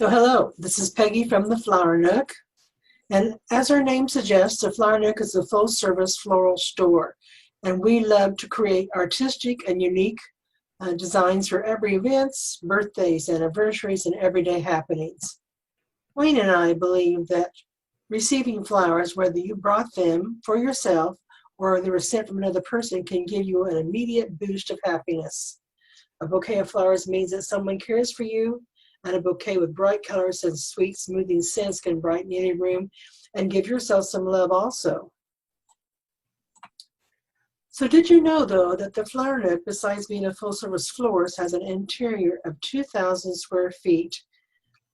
So hello, this is Peggy from the Flower Nook. And as our name suggests, the Flower Nook is a full-service floral store. And we love to create artistic and unique designs for every events, birthdays, anniversaries, and everyday happenings. Wayne and I believe that receiving flowers, whether you brought them for yourself or they were sent from another person, can give you an immediate boost of happiness. A bouquet of flowers means that someone cares for you, and a bouquet with bright colors and sweet, smoothing scents can brighten any room and give yourself some love also. So did you know, though, that the Flower Nook, besides being a full-service florist, has an interior of 2,000 square feet,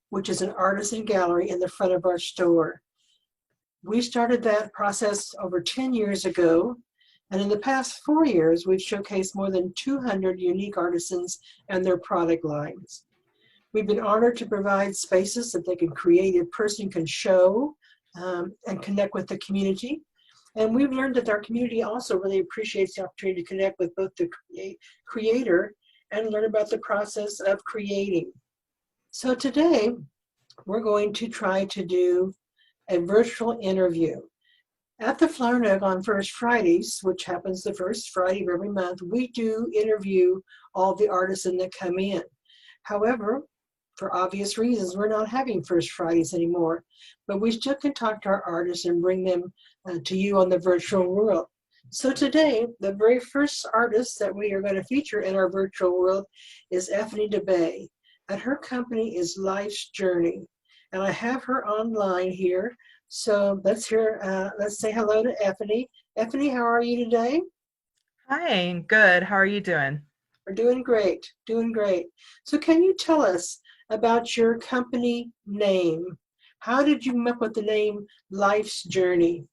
which is an artisan gallery in the front of our store. We started that process over 10 years ago, and in the past 4 years, we've showcased more than 200 unique artisans and their product lines. We've been honored to provide spaces that a creative person can show and connect with the community. And we've learned that our community also really appreciates the opportunity to connect with both the creator and learn about the process of creating. So today, we're going to try to do a virtual interview. At the Flower Nook on First Fridays, which happens the first Friday of every month, we do interview all the artisans that come in. However, for obvious reasons, we're not having First Fridays anymore, but we still can talk to our artists and bring them to you on the virtual world. So today, the very first artist that we are going to feature in our virtual world is Ephanie DeBey, and her company is Life's Journey. And I have her online here, so let's say hello to Ephanie. Ephanie, how are you today? Hi, good. How are you doing? We're doing great, doing great. So can you tell us about your company name? How did you come up with the name Life's Journey?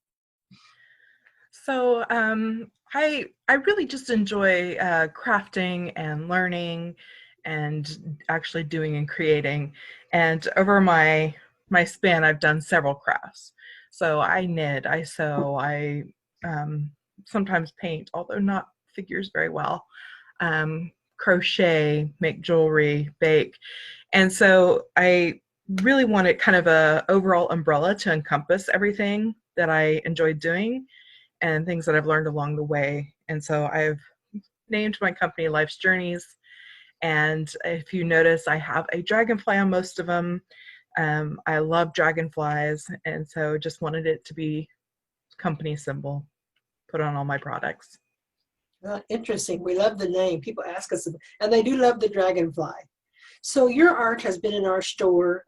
So, I really just enjoy crafting and learning and actually doing and creating. And over my span, I've done several crafts. So I knit, I sew, I sometimes paint, although not figures very well. Crochet, make jewelry, bake. And so I really wanted kind of a overall umbrella to encompass everything that I enjoyed doing and things that I've learned along the way. And so I've named my company Life's Journeys. And if you notice, I have a dragonfly on most of them. I love dragonflies, and so just wanted it to be company symbol put on all my products. Interesting. We love the name. People ask us, and they do love the dragonfly. So your art has been in our store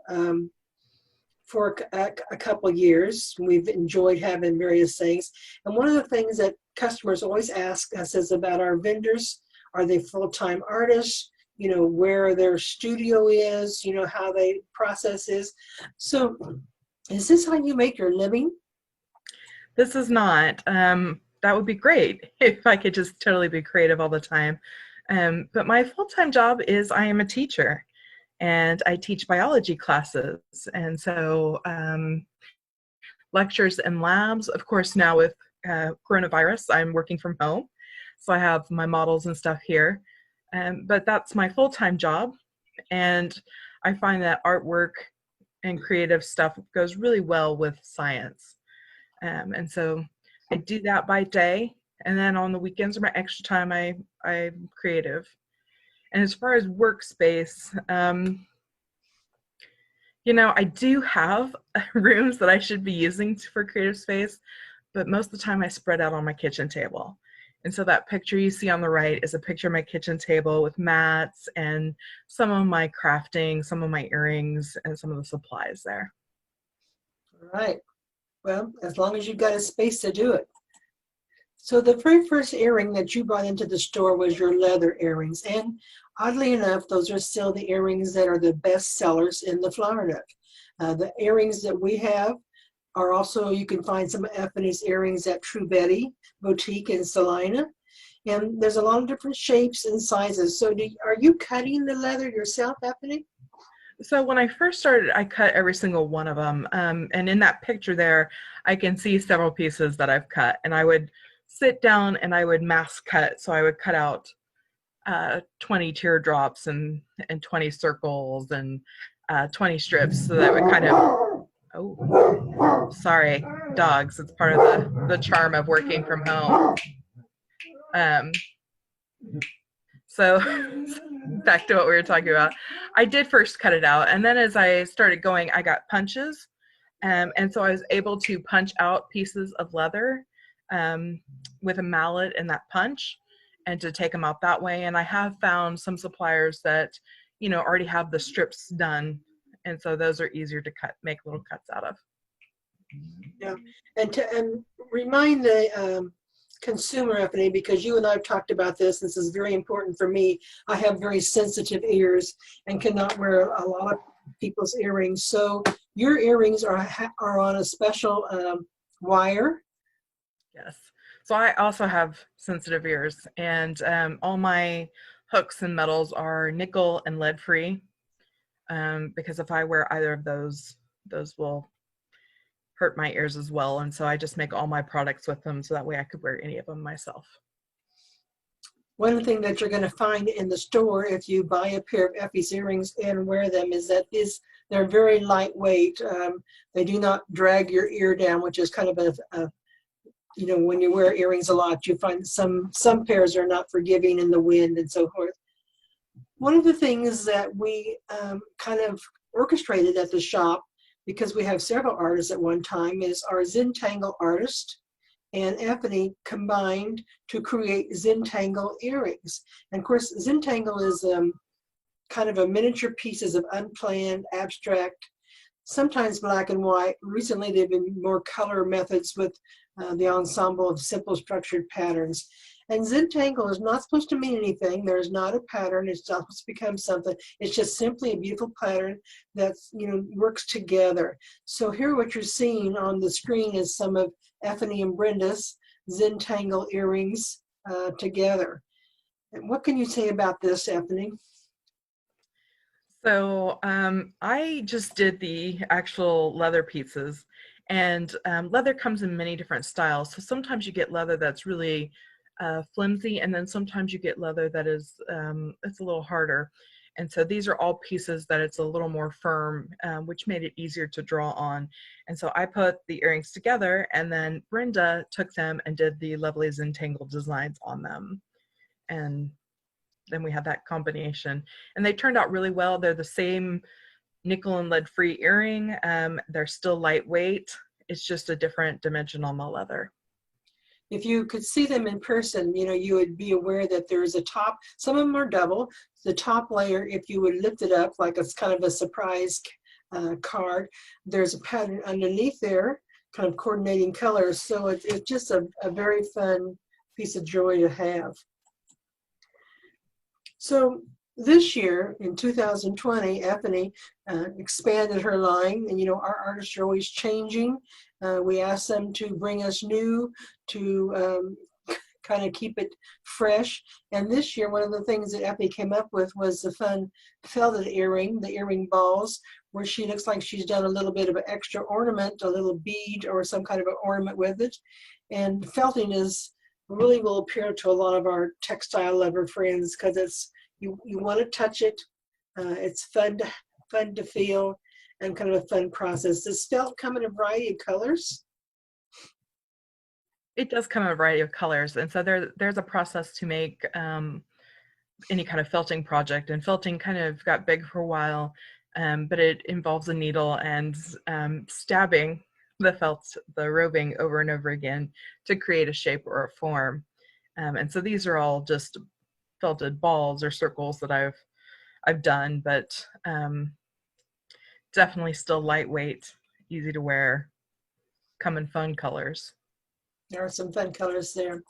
for a couple of years. We've enjoyed having various things. And one of the things that customers always ask us is about our vendors. Are they full-time artists? You know, where their studio is, you know, how they process is. So is this how you make your living? This is not. That would be great if I could just totally be creative all the time. But my full-time job is I am a teacher. And I teach biology classes. And so lectures and labs, of course, now with coronavirus, I'm working from home. So I have my models and stuff here. But that's my full-time job. And I find that artwork and creative stuff goes really well with science. And so I do that by day. And then on the weekends or my extra time, I'm creative. And as far as workspace, I do have rooms that I should be using for creative space, but most of the time I spread out on my kitchen table. And so that picture you see on the right is a picture of my kitchen table with mats and some of my crafting, some of my earrings, and some of the supplies there. All right. Well, as long as you've got a space to do it. So the very first earring that you brought into the store was your leather earrings. And oddly enough, those are still the earrings that are the best sellers in the Flower Nook. The earrings that we have are also, you can find some of Ephanie's earrings at True Betty Boutique in Salina. And there's a lot of different shapes and sizes. So are you cutting the leather yourself, Ephanie? So when I first started, I cut every single one of them. And in that picture there, I can see several pieces that I've cut. And I would sit down and I would mass cut. So I would cut out 20 teardrops and 20 circles and 20 strips, so that would kind of, oh, sorry, dogs. It's part of the charm of working from home. Um, so back to what we were talking about. I did first cut it out, and then as I started going, I got punches. And so I was able to punch out pieces of leather with a mallet and that punch, and to take them out that way. And I have found some suppliers that, already have the strips done. And so those are easier to make little cuts out of. Yeah, and remind the consumer, Ephanie, because you and I have talked about this. This is very important for me. I have very sensitive ears and cannot wear a lot of people's earrings. So your earrings are on a special wire. Yes. So I also have sensitive ears, and all my hooks and metals are nickel and lead free, because if I wear either of those will hurt my ears as well. And so I just make all my products with them, so that way I could wear any of them myself. One thing that you're going to find in the store if you buy a pair of Effie's earrings and wear them is that they're very lightweight. They do not drag your ear down, which is kind of when you wear earrings a lot, you find some pairs are not forgiving in the wind and so forth. One of the things that we kind of orchestrated at the shop, because we have several artists at one time, is our Zentangle artist and Ephanie combined to create Zentangle earrings. And of course, Zentangle is kind of a miniature pieces of unplanned, abstract, sometimes black and white. Recently, they've been more color methods with the ensemble of simple structured patterns. And Zentangle is not supposed to mean anything. There's not a pattern. It's not supposed to become something. It's just simply a beautiful pattern that works together. So here what you're seeing on the screen is some of Ephanie and Brenda's Zentangle earrings together. And what can you say about this, Ephanie? So I just did the actual leather pieces, and leather comes in many different styles. So sometimes you get leather that's really flimsy, and then sometimes you get leather that is it's a little harder. And so these are all pieces that it's a little more firm, which made it easier to draw on. And so I put the earrings together, and then Brenda took them and did the lovely Zentangle designs on them. And then we had that combination, and they turned out really well. They're the same nickel and lead free earring. They're still lightweight. It's just a different dimension on the leather. If you could see them in person, you would be aware that there's a top. Some of them are double. The top layer, if you would lift it up like it's kind of a surprise card, there's a pattern underneath there, kind of coordinating colors. So it's just a very fun piece of joy to have. So this year, in 2020, Ephanie expanded her line, and our artists are always changing. We asked them to bring us new to kind of keep it fresh. And this year, one of the things that Ephanie came up with was the fun felted earring, the earring balls, where she looks like she's done a little bit of an extra ornament, a little bead or some kind of an ornament with it. And felting really will appeal to a lot of our textile lover friends, because it's you want to touch it. It's fun to feel, and kind of a fun process. Does felt come in a variety of colors? It does come in a variety of colors, and so there's a process to make any kind of felting project. And felting kind of got big for a while, but it involves a needle and stabbing the roving over and over again to create a shape or a form. And so these are all just felted balls or circles that I've done, but definitely still lightweight, easy to wear, come in fun colors. There are some fun colors there.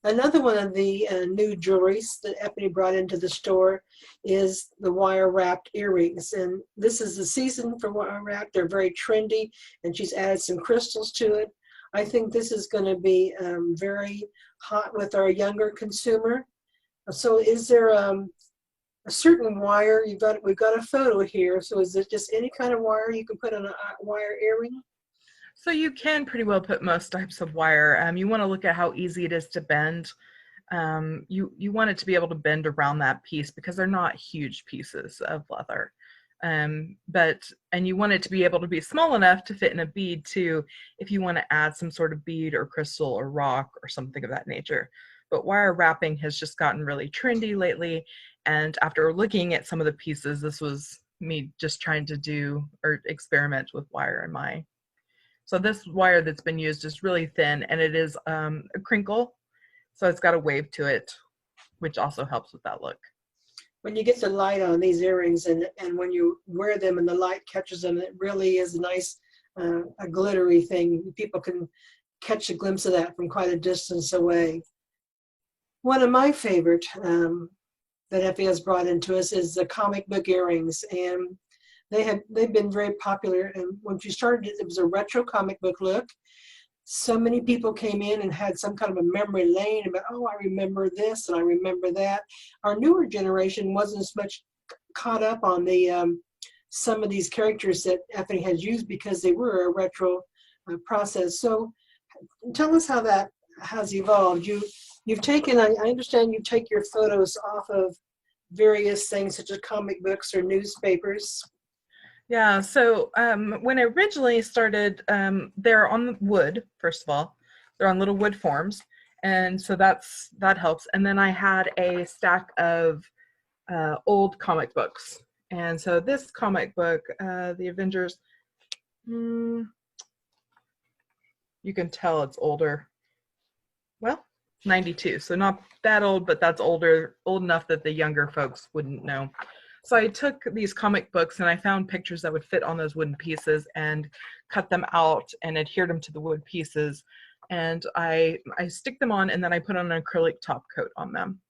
Another one of the new jewelries that Ephanie brought into the store is the wire wrapped earrings. And this is the season for wire wrapped. They're very trendy, and she's added some crystals to it. I think this is going to be very hot with our younger consumer. So is there a certain wire? We've got a photo here. So is it just any kind of wire you can put on a wire earring? So you can pretty well put most types of wire. You want to look at how easy it is to bend. you want it to be able to bend around that piece because they're not huge pieces of leather. And you want it to be able to be small enough to fit in a bead too, if you want to add some sort of bead or crystal or rock or something of that nature. But wire wrapping has just gotten really trendy lately. And after looking at some of the pieces, this was me just trying to do or experiment with wire in my. So this wire that's been used is really thin, and it is a crinkle. So it's got a wave to it, which also helps with that look. When you get the light on these earrings and when you wear them and the light catches them, it really is a nice, a glittery thing. People can catch a glimpse of that from quite a distance away. One of my favorite that Effie has brought into us is the comic book earrings. And they've been very popular. And when she started it was a retro comic book look. So many people came in and had some kind of a memory lane about, oh, I remember this and I remember that. Our newer generation wasn't as much caught up on the some of these characters that Effie has used because they were a retro process. So tell us how that has evolved. You've taken, I understand you take your photos off of various things such as comic books or newspapers. Yeah, so when I originally started, they're on wood, first of all. They're on little wood forms, and so that helps. And then I had a stack of old comic books. And so this comic book, The Avengers, you can tell it's older. Well, 92, so not that old, but that's old enough that the younger folks wouldn't know. So I took these comic books and I found pictures that would fit on those wooden pieces and cut them out and adhered them to the wood pieces. And I stick them on, and then I put on an acrylic top coat on them.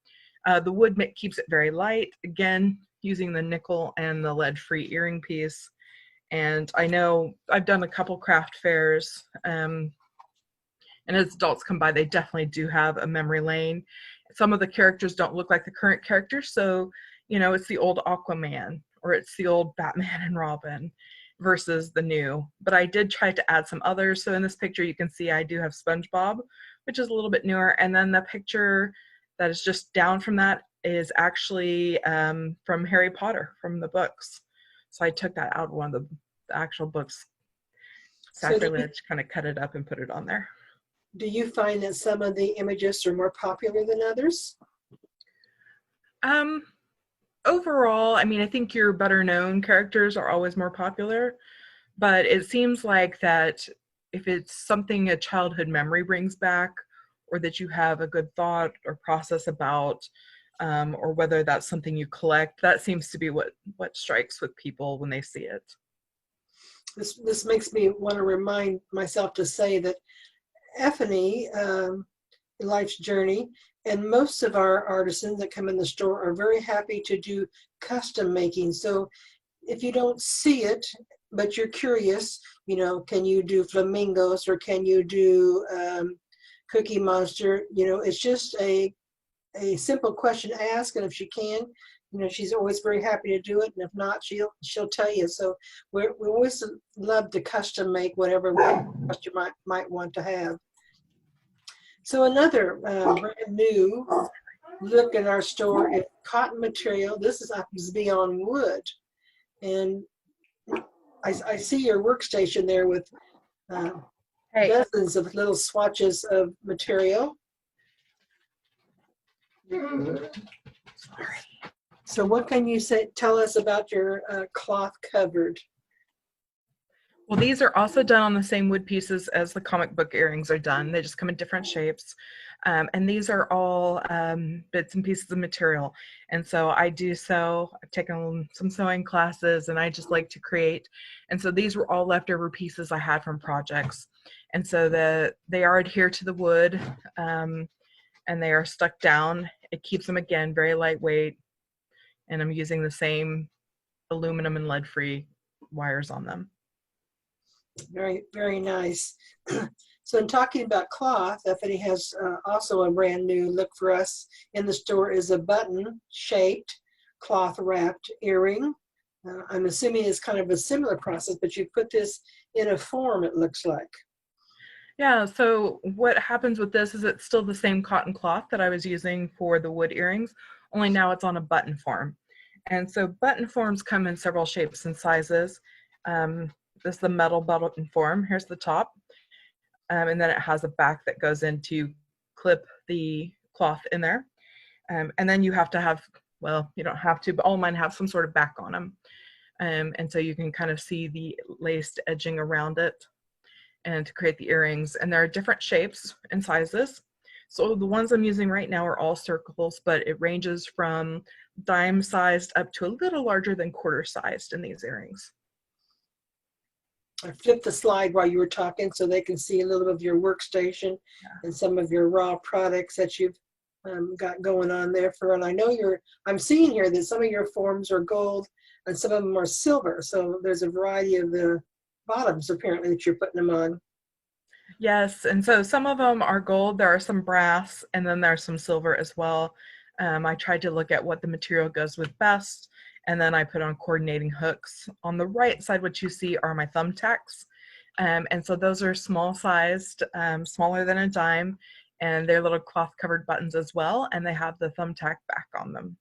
The wood keeps it very light, again, using the nickel and the lead-free earring piece. And I know I've done a couple craft fairs, and as adults come by, they definitely do have a memory lane. Some of the characters don't look like the current characters, so it's the old Aquaman or it's the old Batman and Robin versus the new. But I did try to add some others. So in this picture, you can see I do have SpongeBob, which is a little bit newer. And then the picture that is just down from that is actually from Harry Potter, from the books. So I took that out of one of the actual books, sacrilege, kind of cut it up and put it on there. Do you find that some of the images are more popular than others? Overall, I mean, I think your better known characters are always more popular, but it seems like that if it's something a childhood memory brings back, or that you have a good thought or process about, or whether that's something you collect, that seems to be what strikes with people when they see it. This makes me want to remind myself to say that Ephanie, Life's Journey, and most of our artisans that come in the store are very happy to do custom making. So if you don't see it, but you're curious, can you do flamingos or can you do Cookie Monster? It's just a simple question to ask, and if she can, she's always very happy to do it, and if not, she'll tell you. So we always love to custom make whatever you might want to have. So another brand new look in our store is cotton material. This happens to be on wood, and I see your workstation there with dozens of little swatches of material. Sorry. So what can you tell us about your cloth covered? Well, these are also done on the same wood pieces as the comic book earrings are done. They just come in different shapes. And these are all bits and pieces of material. And so I do sew. I've taken some sewing classes, and I just like to create. And so these were all leftover pieces I had from projects. And so they are adhered to the wood, and they are stuck down. It keeps them, again, very lightweight. And I'm using the same aluminum and lead-free wires on them. Very, very nice. So in talking about cloth, Ephanie has also a brand new look for us in the store, is a button-shaped cloth-wrapped earring. I'm assuming it's kind of a similar process, but you put this in a form, it looks like. Yeah, so what happens with this is it's still the same cotton cloth that I was using for the wood earrings, only now it's on a button form. And so button forms come in several shapes and sizes. This is the metal button form. Here's the top. And then it has a back that goes in to clip the cloth in there. And then you have to have, well, you don't have to, but all mine have some sort of back on them. And so you can kind of see the laced edging around it and to create the earrings. And there are different shapes and sizes. So the ones I'm using right now are all circles, but it ranges from dime sized up to a little larger than quarter sized in these earrings. I flipped the slide while you were talking so they can see a little bit of your workstation and some of your raw products that you've got going on there for. And I know I'm seeing here that some of your forms are gold and some of them are silver. So there's a variety of the bottoms apparently that you're putting them on. Yes, and so some of them are gold, there are some brass, and then there's some silver as well. I tried to look at what the material goes with best, and then I put on coordinating hooks. On the right side, what you see are my thumbtacks. And so those are small sized, smaller than a dime, and they're little cloth covered buttons as well, and they have the thumbtack back on them.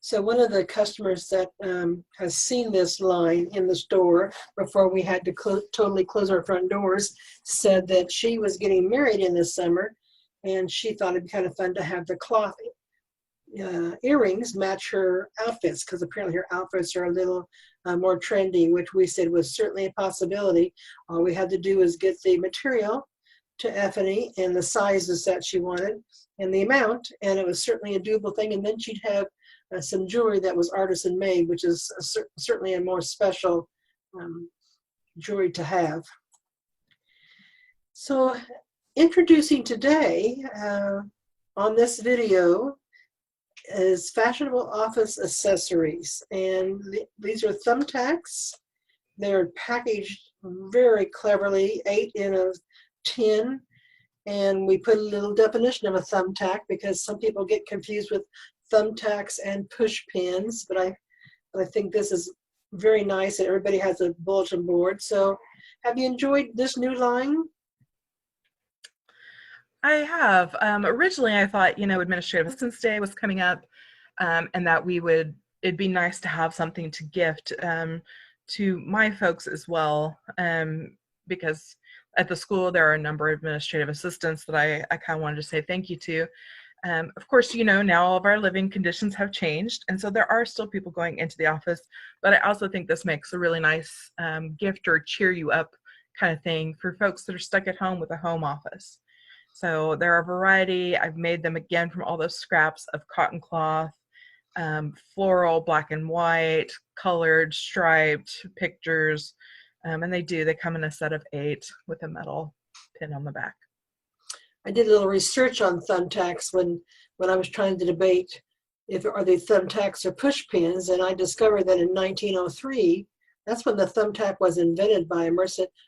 So one of the customers that has seen this line in the store before we had to totally close our front doors said that she was getting married in the summer, and she thought it'd be kind of fun to have the cloth earrings match her outfits, because apparently her outfits are a little more trendy, which we said was certainly a possibility. All we had to do is get the material to Ephanie and the sizes that she wanted and the amount, and it was certainly a doable thing. And then she'd have some jewelry that was artisan made, which is certainly a more special jewelry to have. So introducing today on this video is Fashionable Office Accessories, and these are thumbtacks. They're packaged very cleverly, 8 in a tin, and we put a little definition of a thumbtack because some people get confused with thumbtacks and push pins, but I think this is very nice, and everybody has a bulletin board. So have you enjoyed this new line? I have. Originally, I thought, Administrative Assistance Day was coming up, and that it'd be nice to have something to gift to my folks as well, because at the school there are a number of administrative assistants that I kind of wanted to say thank you to. Of course, now all of our living conditions have changed, and so there are still people going into the office, but I also think this makes a really nice gift or cheer you up kind of thing for folks that are stuck at home with a home office. So there are a variety. I've made them again from all those scraps of cotton cloth, floral, black and white, colored, striped pictures, and they come in a set of 8 with a metal pin on the back. I did a little research on thumbtacks when I was trying to debate are they thumbtacks or push pins, and I discovered that in 1903, that's when the thumbtack was invented by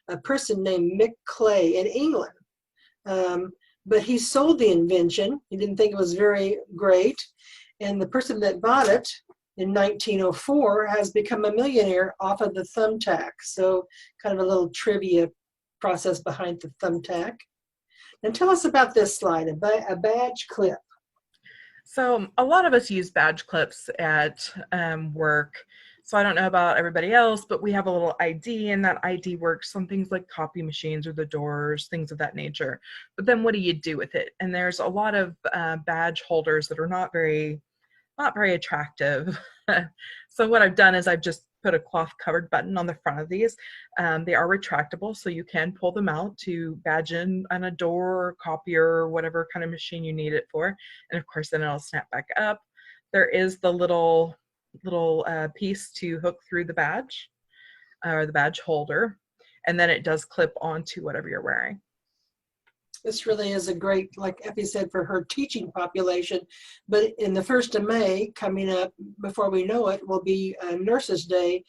a person named Mick Clay in England. But he sold the invention. He didn't think it was very great, and the person that bought it in 1904 has become a millionaire off of the thumbtack. So kind of a little trivia process behind the thumbtack. And tell us about this slide, a badge clip. So a lot of us use badge clips at work. So I don't know about everybody else, but we have a little ID, and that ID works on things like copy machines or the doors, things of that nature. But then what do you do with it? And there's a lot of badge holders that are not very attractive. So what I've done is I've just put a cloth covered button on the front of these. They are retractable, so you can pull them out to badge in on a door or copier or whatever kind of machine you need it for. And of course, then it'll snap back up. There is the little piece to hook through the badge or the badge holder, and then it does clip onto whatever you're wearing. This really is a great, like Effie said, for her teaching population. But in the 1st of May, coming up before we know it, will be Nurses Day.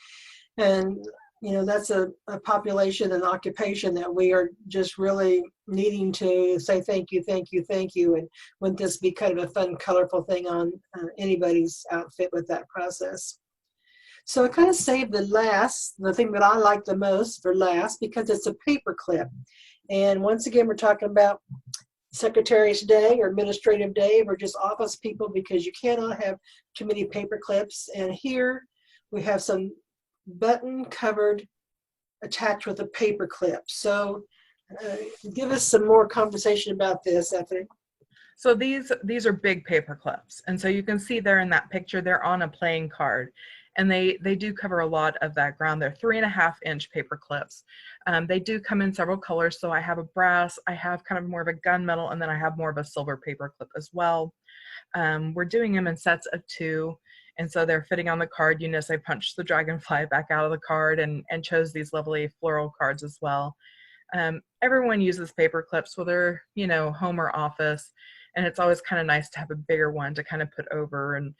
And, that's a population and occupation that we are just really needing to say thank you, thank you, thank you. And wouldn't this be kind of a fun, colorful thing on anybody's outfit with that process? So I kind of saved the thing that I like the most for last, because it's a paper clip. And once again, we're talking about Secretary's Day or Administrative Day. We're just office people because you cannot have too many paper clips. And here we have some button covered attached with a paper clip. So give us some more conversation about this, Ephanie. So these are big paper clips, and so you can see there in that picture they're on a playing card, and they do cover a lot of that ground. They're 3.5-inch paper clips. They do come in several colors. So I have a brass, I have kind of more of a gunmetal, and then I have more of a silver paper clip as well. We're doing them in sets of 2, and so they're fitting on the card. You notice I punched the dragonfly back out of the card and chose these lovely floral cards as well. Everyone uses paper clips, whether home or office, and it's always kind of nice to have a bigger one to kind of put over. And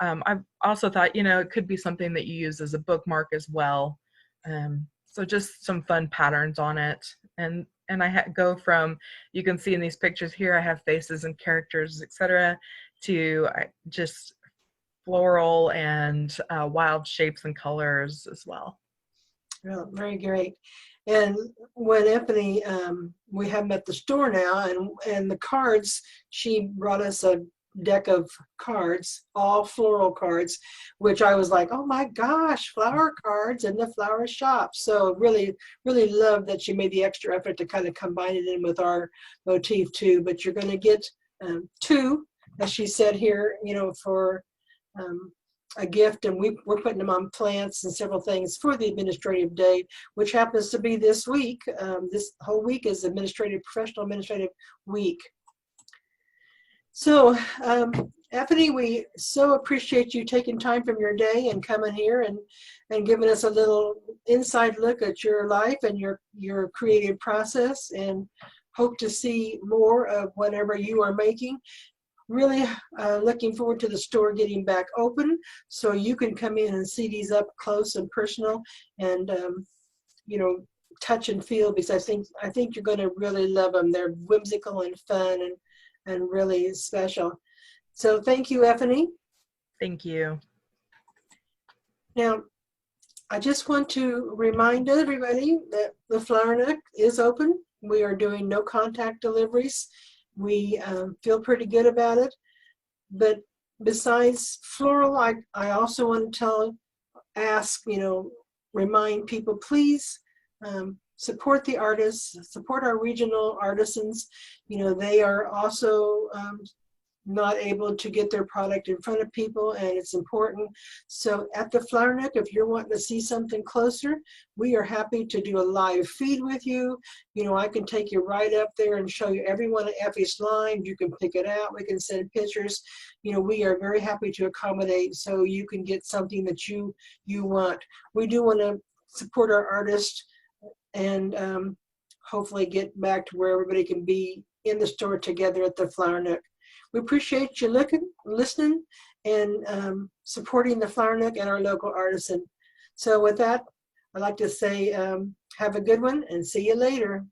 I've also thought it could be something that you use as a bookmark as well. So just some fun patterns on it, and I go from, you can see in these pictures here, I have faces and characters, etc., to just floral and wild shapes and colors as well. Oh, very great. And when Ephanie, we have them at the store now, and the cards, she brought us a deck of cards, all floral cards, which I was like, oh my gosh, flower cards in the flower shop. So really, really love that she made the extra effort to kind of combine it in with our motif too. But you're going to get 2, as she said here, for a gift, and we're putting them on plants and several things for the administrative day, which happens to be this week. This whole week is professional administrative week. So Ephanie, we so appreciate you taking time from your day and coming here and giving us a little inside look at your life and your creative process, and hope to see more of whatever you are making. Really looking forward to the store getting back open so you can come in and see these up close and personal, and touch and feel, because I think you're going to really love them. They're whimsical and fun and really special. So thank you, Ephanie. Thank you. Now, I just want to remind everybody that the Flower Nook is open. We are doing no contact deliveries. We feel pretty good about it. But besides floral, I also want to remind people, please support the artists, support our regional artisans. They are also not able to get their product in front of people, and it's important. So at the Flower Nook, if you're wanting to see something closer, we are happy to do a live feed with you. I can take you right up there and show you every one of Effie's lines. You can pick it out. We can send pictures. We are very happy to accommodate so you can get something that you want. We do want to support our artists and hopefully get back to where everybody can be in the store together at the Flower Nook. We appreciate you listening, and supporting the Flower Nook and our local artisan. So with that, I'd like to say have a good one and see you later.